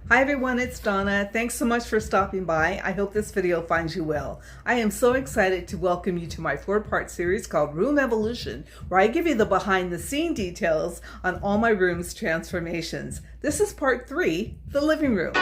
Hi everyone, it's Donna. Thanks so much for stopping by. I hope this video finds you well. I am so excited to welcome you to my 4-part series called Room Evolution, where I give you the behind the scene details on all my room's transformations. This is part 3, the living room.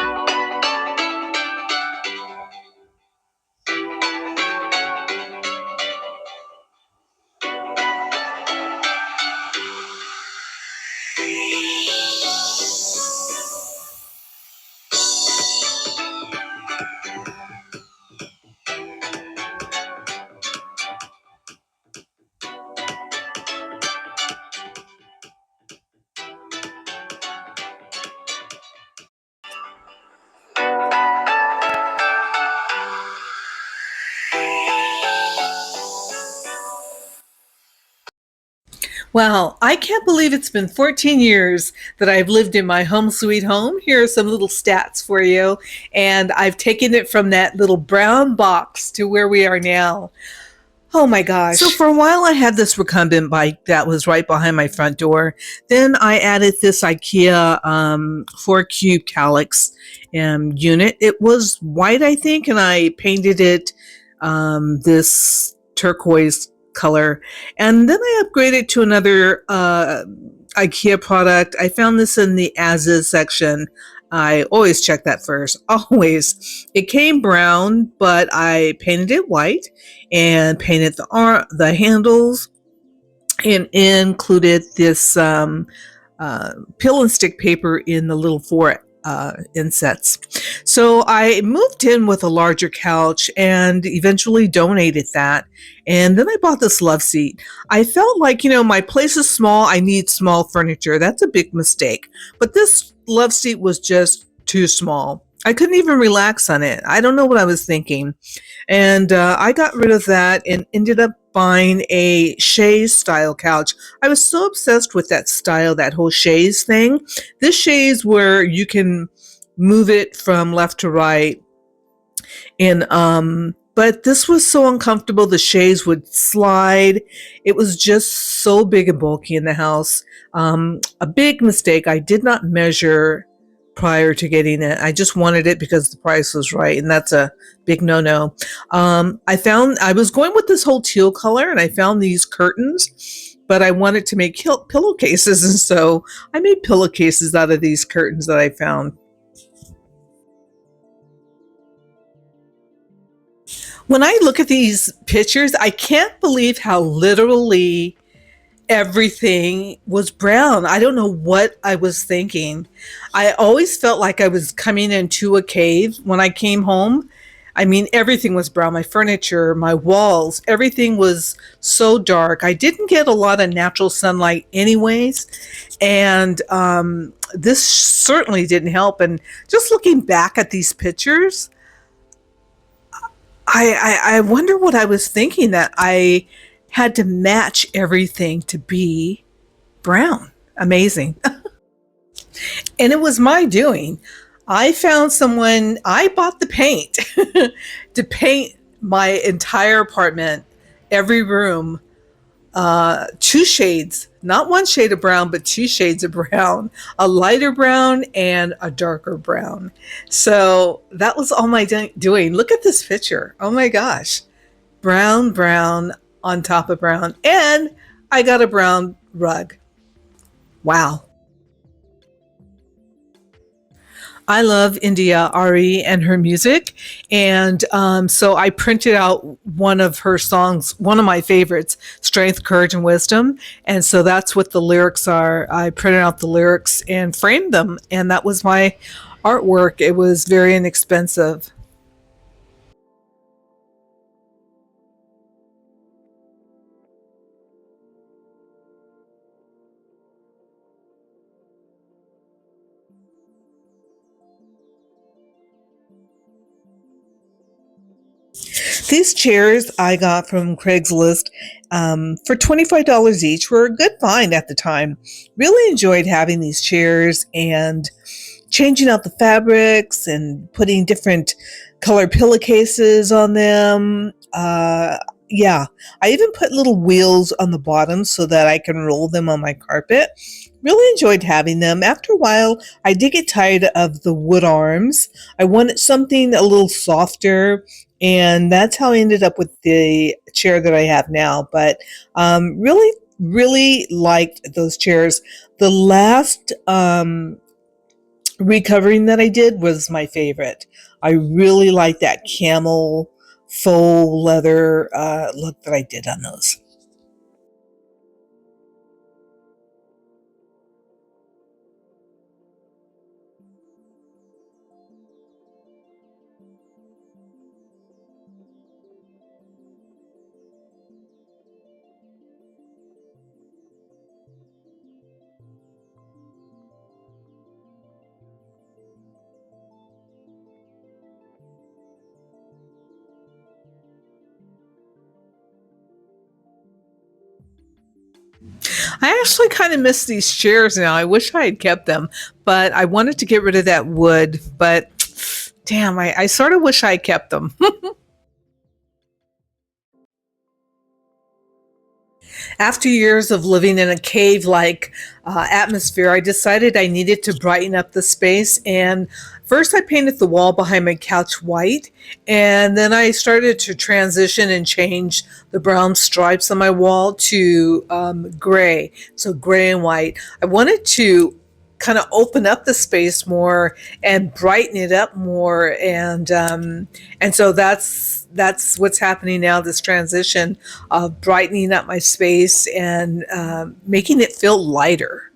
Wow, I can't believe it's been 14 years that I've lived in my home sweet home. Here are some little stats for you. And I've taken it from that little brown box to where we are now. Oh my gosh. So for a while I had this recumbent bike that was right behind my front door. Then I added this IKEA 4-cube Calyx unit. It was white, I think, and I painted it this turquoise color. And then I upgraded to another IKEA product. I found this in the as is section. I always check that first, always. It came brown, but I painted it white and painted the handles and included this peel and stick paper in the little 4 insets. So I moved in with a larger couch and eventually donated that. And then I bought this love seat. I felt like, my place is small. I need small furniture. That's a big mistake. But this love seat was just too small. I couldn't even relax on it. I don't know what I was thinking. And I got rid of that and ended up buying a chaise style couch. I was so obsessed with that style, that whole chaise thing. This chaise where you can move it from left to right. And but this was so uncomfortable. The chaise would slide. It was just so big and bulky in the house. A big mistake. I did not measure prior to getting it. I just wanted it because the price was right, and that's a big no-no. I was going with this whole teal color, and I found these curtains, but I wanted to make pillowcases, and so I made pillowcases out of these curtains that I found. When I look at these pictures, I can't believe how literally everything was brown. I don't know what I was thinking. I always felt like I was coming into a cave when I came home. I mean, everything was brown. My furniture, my walls, everything was so dark. I didn't get a lot of natural sunlight anyways. And this certainly didn't help. And just looking back at these pictures, I wonder what I was thinking, that I had to match everything to be brown. Amazing. And it was my doing. I found someone, I bought the paint to paint my entire apartment, every room, 2 shades, not 1 shade of brown, but 2 shades of brown, a lighter brown and a darker brown. So that was all my doing. Look at this picture. Oh my gosh. Brown, brown on top of brown. And I got a brown rug. Wow. I love India Ari and her music. And so I printed out one of her songs, one of my favorites, Strength, Courage, and Wisdom. And so that's what the lyrics are. I printed out the lyrics and framed them. And that was my artwork. It was very inexpensive. These chairs I got from Craigslist for $25 each were a good find at the time. Really enjoyed having these chairs and changing out the fabrics and putting different color pillowcases on them. Yeah, I even put little wheels on the bottom so that I can roll them on my carpet. really enjoyed having them. After a while, I did get tired of the wood arms. I wanted something a little softer, and that's how I ended up with the chair that I have now. But really, really liked those chairs. The last recovering that I did was my favorite. I really like that camel faux leather look that I did on those. I actually kind of miss these chairs now. I wish I had kept them, but I wanted to get rid of that wood. But damn, I sort of wish I had kept them. After years of living in a cave like atmosphere, I decided I needed to brighten up the space. And first, I painted the wall behind my couch white. And then I started to transition and change the brown stripes on my wall to gray. So, gray and white. I wanted to kind of open up the space more and brighten it up more, and so that's what's happening now, this transition of brightening up my space and making it feel lighter.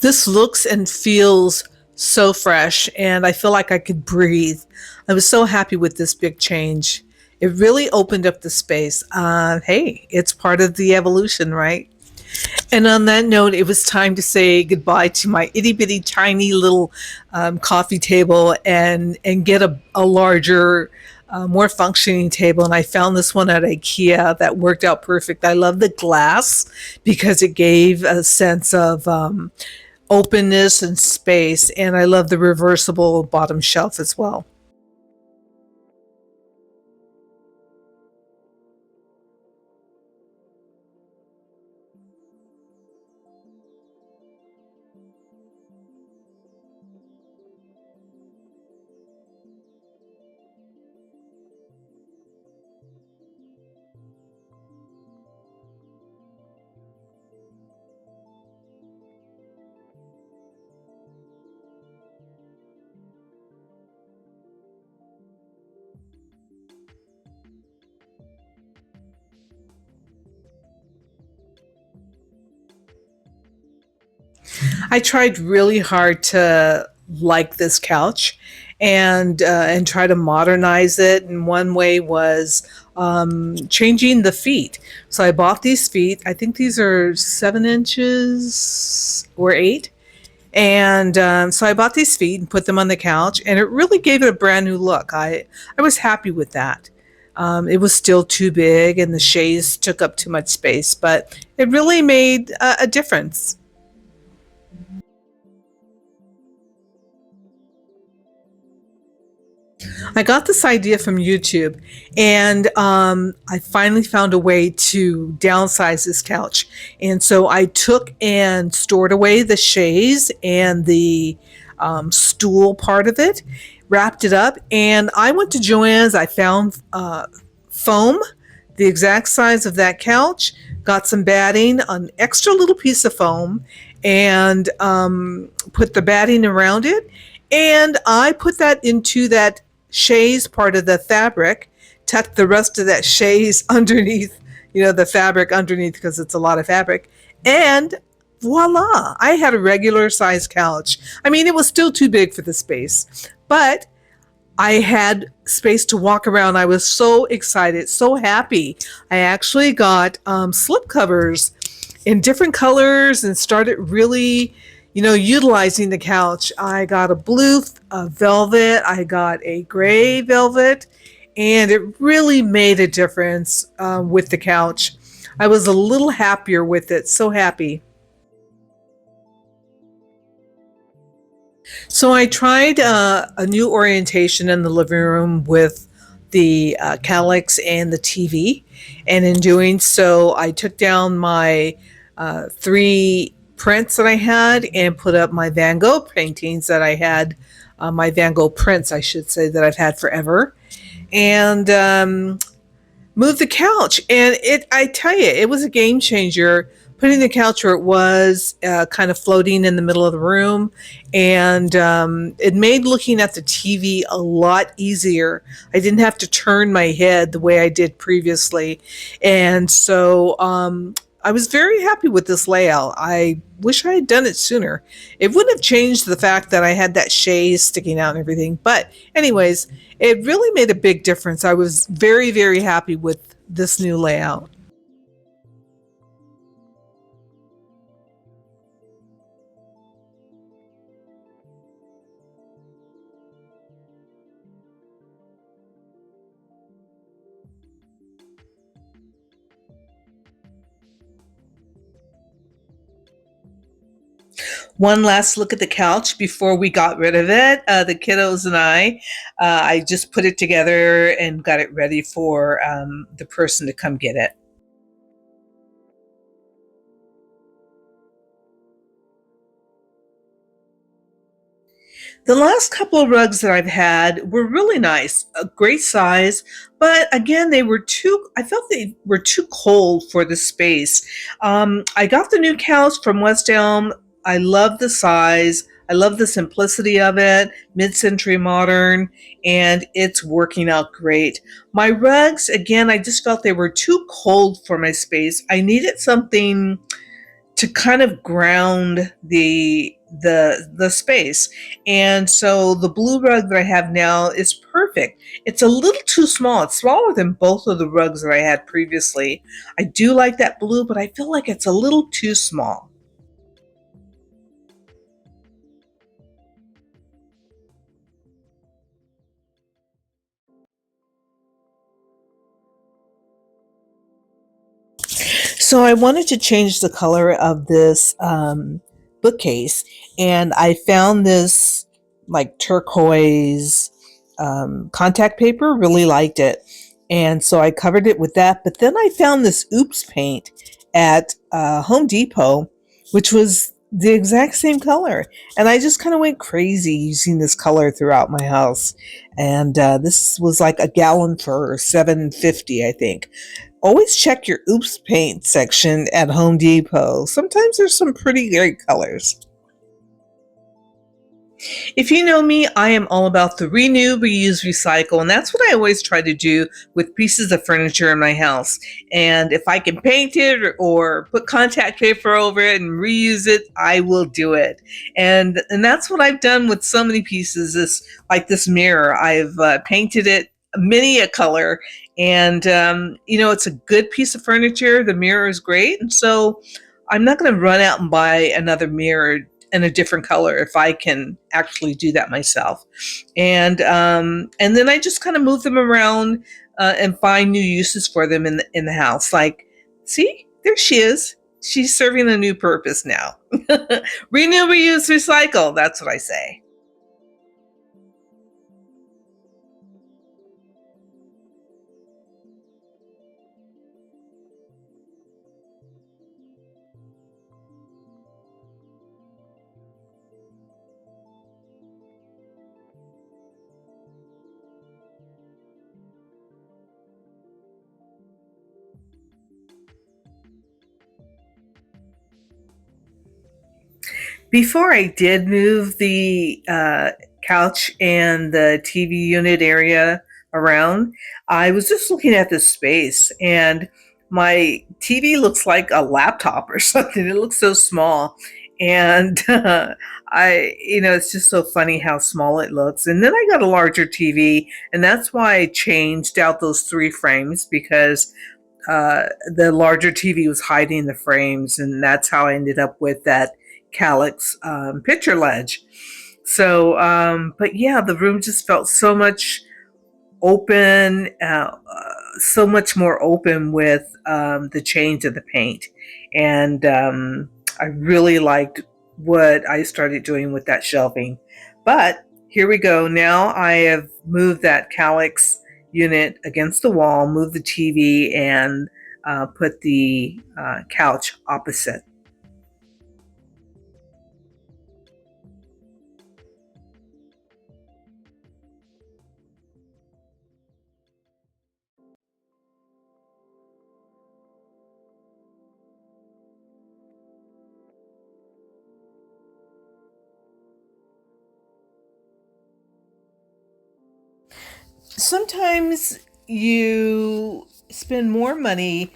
This looks and feels so fresh, and I feel like I could breathe. I was so happy with this big change. It really opened up the space. Hey, it's part of the evolution, right? And on that note, it was time to say goodbye to my itty bitty tiny little coffee table and get a larger, more functioning table. And I found this one at IKEA that worked out perfect. I love the glass because it gave a sense of openness and space. And I love the reversible bottom shelf as well. I tried really hard to like this couch and try to modernize it. And one way was changing the feet. So I bought these feet. I think these are 7 inches or eight. And so I bought these feet and put them on the couch, and it really gave it a brand new look. I was happy with that. It was still too big, and the chaise took up too much space, but it really made a difference. I got this idea from YouTube, and I finally found a way to downsize this couch. And so I took and stored away the chaise and the stool part of it, wrapped it up, and I went to Joann's. I found foam, the exact size of that couch, got some batting, an extra little piece of foam, and put the batting around it. And I put that into that chaise part of the fabric, tuck the rest of that chaise underneath, the fabric underneath because it's a lot of fabric, and voila, I had a regular size couch. I mean, it was still too big for the space, but I had space to walk around. I was so excited, so happy. I actually got slip covers in different colors and started really, utilizing the couch. I got a blue velvet, I got a gray velvet, and it really made a difference with the couch. I was a little happier with it, so happy. So I tried a new orientation in the living room with the Calyx and the TV. And in doing so, I took down my three prints that I had and put up my Van Gogh paintings that I had, my Van Gogh prints, I should say, that I've had forever. And moved the couch, and I tell you, it was a game changer. Putting the couch where it was, kind of floating in the middle of the room, and it made looking at the TV a lot easier. I didn't have to turn my head the way I did previously, and so I was very happy with this layout. I wish I had done it sooner. It wouldn't have changed the fact that I had that chaise sticking out and everything, but anyways, it really made a big difference. I was very, very happy with this new layout. One last look at the couch before we got rid of it. The kiddos and I just put it together and got it ready for the person to come get it. The last couple of rugs that I've had were really nice, a great size, but again, I felt they were too cold for the space. I got the new couch from West Elm. I love the size. I love the simplicity of it, mid-century modern, and it's working out great. My rugs, again, I just felt they were too cold for my space. I needed something to kind of ground the space. And so the blue rug that I have now is perfect. It's a little too small. It's smaller than both of the rugs that I had previously. I do like that blue, but I feel like it's a little too small. So I wanted to change the color of this bookcase, and I found this like turquoise contact paper. Really liked it, and so I covered it with that. But then I found this Oops paint at Home Depot, which was the exact same color, and I just kind of went crazy using this color throughout my house. And this was like a gallon for $7.50, I think. Always check your Oops Paint section at Home Depot. Sometimes there's some pretty great colors. If you know me, I am all about the renew, reuse, recycle, and that's what I always try to do with pieces of furniture in my house. And if I can paint it or put contact paper over it and reuse it, I will do it. And that's what I've done with so many pieces. This like this mirror, I've painted it many a color, and it's a good piece of furniture. The mirror is great, and so I'm not going to run out and buy another mirror in a different color if I can actually do that myself. And then I just kind of move them around and find new uses for them in the house. Like, see, there she is. She's serving a new purpose now. Renew, reuse, recycle. That's what I say. Before I did move the couch and the TV unit area around, I was just looking at this space, and my TV looks like a laptop or something. It looks so small. And it's just so funny how small it looks. And then I got a larger TV, and that's why I changed out those three frames because the larger TV was hiding the frames, and that's how I ended up with that Calyx picture ledge. So, but yeah, the room just felt so much open, so much more open with the change of the paint. And I really liked what I started doing with that shelving. But here we go. Now I have moved that Calyx unit against the wall, move the TV, and put the couch opposite. Sometimes you spend more money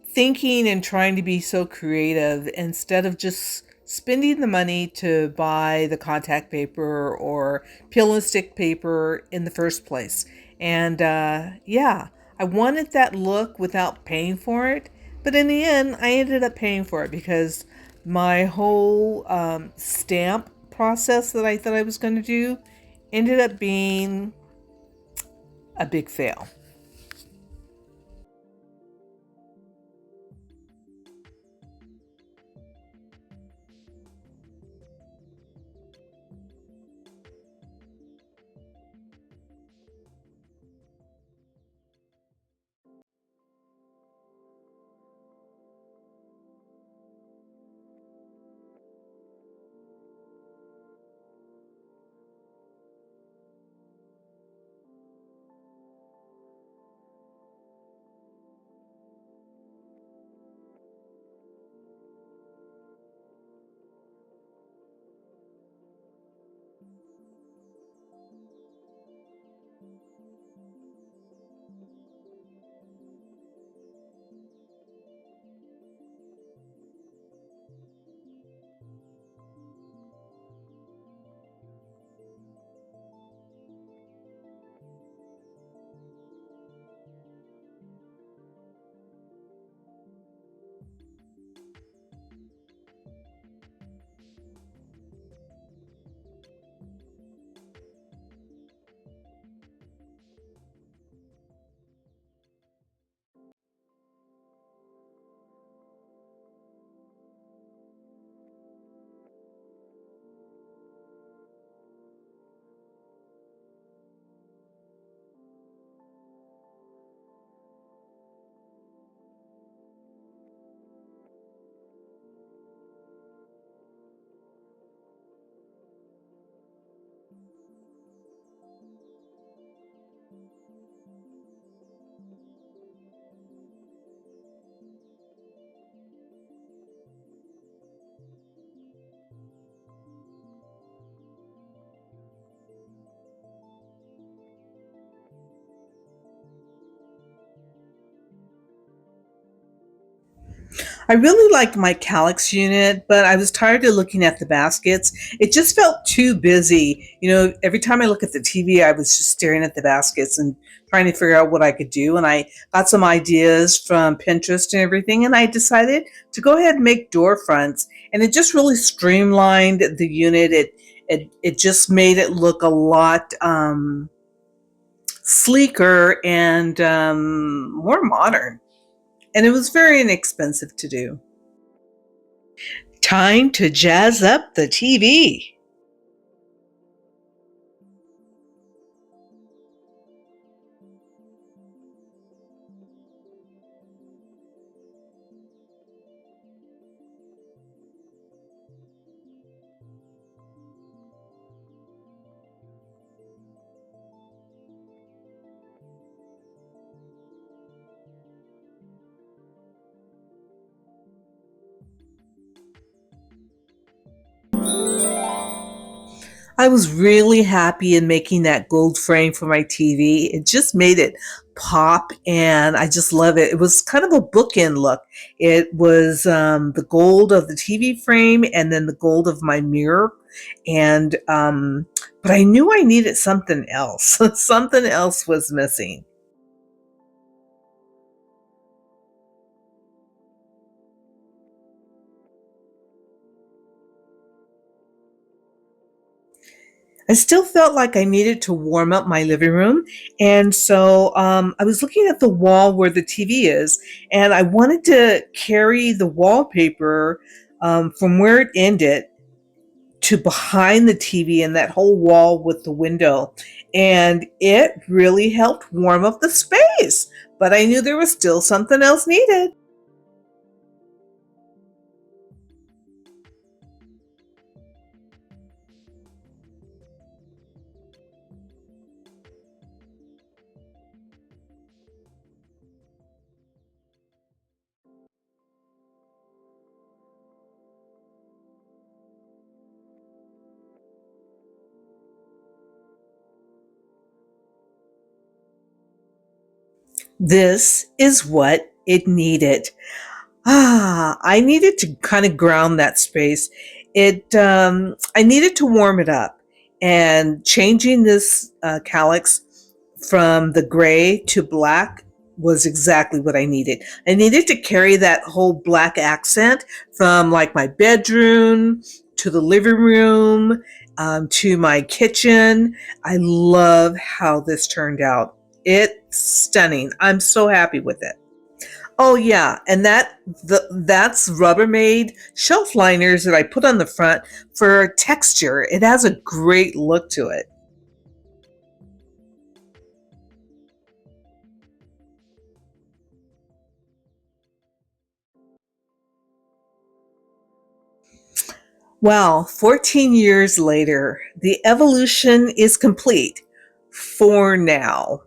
thinking and trying to be so creative instead of just spending the money to buy the contact paper or peel and stick paper in the first place. And yeah, I wanted that look without paying for it. But in the end, I ended up paying for it because my whole stamp process that I thought I was going to do ended up being a big fail. I really liked my Calyx unit, but I was tired of looking at the baskets. It just felt too busy. You know, every time I look at the TV, I was just staring at the baskets and trying to figure out what I could do. And I got some ideas from Pinterest and everything, and I decided to go ahead and make door fronts. And it just really streamlined the unit. It just made it look a lot sleeker and more modern. And it was very inexpensive to do. Time to jazz up the TV. I was really happy in making that gold frame for my TV. It just made it pop, and I just love it. It was kind of a bookend look. It was the gold of the TV frame and then the gold of my mirror. And but I knew I needed something else. Something else was missing. I still felt like I needed to warm up my living room. And so I was looking at the wall where the TV is, and I wanted to carry the wallpaper from where it ended to behind the TV and that whole wall with the window. And it really helped warm up the space. But I knew there was still something else needed. This is what it needed. I needed to kind of ground that space. I needed to warm it up, and changing this calyx from the gray to black was exactly what I needed. I needed to carry that whole black accent from like my bedroom to the living room to my kitchen. I love how this turned out. It's stunning. I'm so happy with it. Oh yeah, and that's Rubbermaid shelf liners that I put on the front for texture. It has a great look to it. Well, 14 years later, the evolution is complete for now.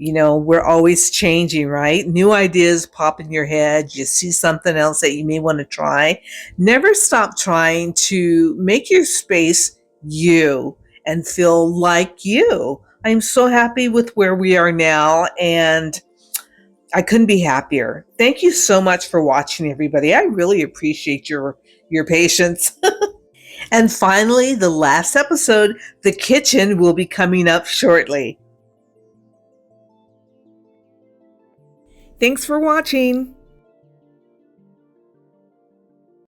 We're always changing, right? New ideas pop in your head. You see something else that you may want to try. Never stop trying to make your space you and feel like you. I'm so happy with where we are now, and I couldn't be happier. Thank you so much for watching, everybody. I really appreciate your patience. And finally, the last episode, the kitchen, will be coming up shortly. Thanks for watching.